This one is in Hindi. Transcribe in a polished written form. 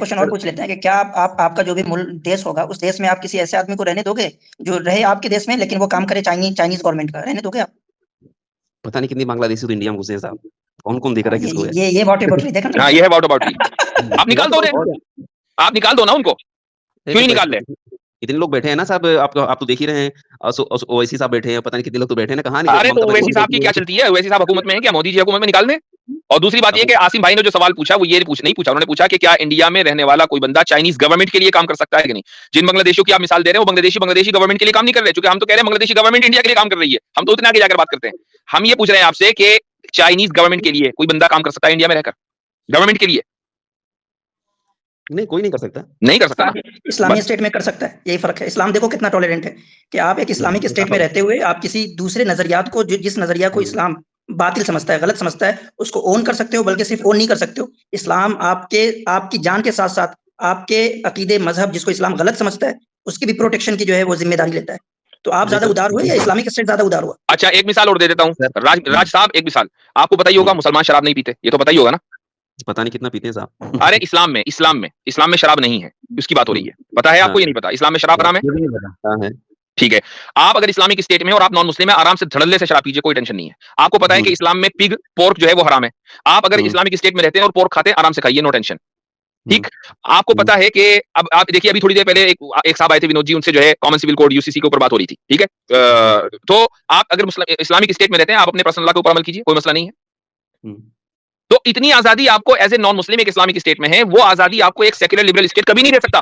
क्वेश्चन और पूछ लेते हैं कि क्या आप आपका जो भी मूल देश होगा उस देश में आप किसी ऐसे आदमी को रहने दोगे जो रहे आपके देश में लेकिन वो काम करे चाइनीज गवर्नमेंट का, रहने दोगे आप? पता नहीं कितनी बांग्लादेशी तो इंडिया में घुसे हैं साहब, कौन देख रहा है किसको है? ये व्हाट अबाउट देखा ना? हाँ, ये है व्हाट अबाउट मी। आप निकाल दो उन्हें, आप निकाल दो ना उनको, क्यों नहीं निकाल रहे? इतने लोग बैठे हैं ना साहब, आप तो देख ही रहे हैं, ओवैसी साहब बैठे हैं, पता नहीं कितने लोग तो बैठे हैं ना, कहां अरे तो ओवैसी साहब की क्या चलती है? ओवैसी साहब हुकूमत में है क्या? मोदी जी हुकूमत में निकाल दें। और दूसरी बात ये कि आसिम भाई ने जो सवाल पूछा वो ये नहीं पूछा, उन्होंने पूछा कि क्या इंडिया में रहने वाला कोई बंदा चाइनीज गवर्नमेंट के लिए काम कर सकता है कि नहीं। जिन बांग्लादेशियों की आप मिसाल दे रहे हैं वो बांग्लादेशी गवर्नमेंट के लिए काम नहीं कर रहे, क्योंकि हम तो कह रहे हैं बांग्लादेशी गवर्नमेंट इंडिया के लिए काम कर रही है, हम तो उतना आगे जाकर बात करते हैं। हम ये पूछ रहे हैं आपसे कि चाइनीज गवर्नमेंट के लिए कोई बंदा काम कर सकता है इंडिया में रहकर, गवर्नमेंट के लिए? नहीं, कोई नहीं कर सकता, नहीं कर सकता। इस्लामी स्टेट में कर सकता है, यही फर्क है। इस्लाम देखो कितना टॉलरेंट है कि आप एक इस्लामिक स्टेट में रहते हुए आप किसी दूसरे नजरियात को, जिस नजरिया को इस्लाम बातिल समझता है, गलत समझता है, उसको ओन कर सकते हो, बल्कि सिर्फ ओन नहीं कर सकते हो, इस्लाम आपकी जान के साथ साथ आपके अकीदे मजहब जिसको इस्लाम गलत समझता है उसकी भी प्रोटेक्शन की जो है वो जिम्मेदारी लेता है। तो आप ज्यादा उदार हुए या इस्लामिक स्टेट ज्यादा उदार हुआ? अच्छा, एक मिसाल और दे देता हूँ राज साहब, एक मिसाल आपको पता ही होगा, मुसलमान शराब नहीं पीते, ये तो पता ही होगा ना? पता नहीं कितना पीते हैं साहब। अरे इस्लाम में शराब नहीं है, उसकी बात हो रही है, पता है आपको? ये नहीं पता इस्लाम में शराब हराम है? ठीक है, आप अगर इस्लामिक स्टेट में और आप नॉन मुस्लिम है, आराम से धड़ल्ले से शराब पीजिए, कोई टेंशन नहीं है। आपको पता है कि इस्लाम में पिग, पोर्क जो है वो हराम है, आप अगर इस्लामिक स्टेट में रहते हैं और पोर्क खाते हैं, आराम से खाइए, नो टेंशन। ठीक, आपको पता है कि अब आप देखिए, अभी थोड़ी देर पहले एक साहब आए थे विनोद जी, उनसे जो है कॉमन सिविल कोड यूसीसी के ऊपर बात हो रही थी, ठीक है? तो आप अगर इस्लामिक स्टेट में रहते हैं, आप अपने पर्सनल लॉ के ऊपर अमल कीजिए, कोई मसला नहीं है। तो इतनी आजादी आपको एज ए नॉन मुस्लिम एक इस्लामिक स्टेट में है, वो आजादी आपको एक सेक्युलर लिबरल स्टेट कभी नहीं दे सकता।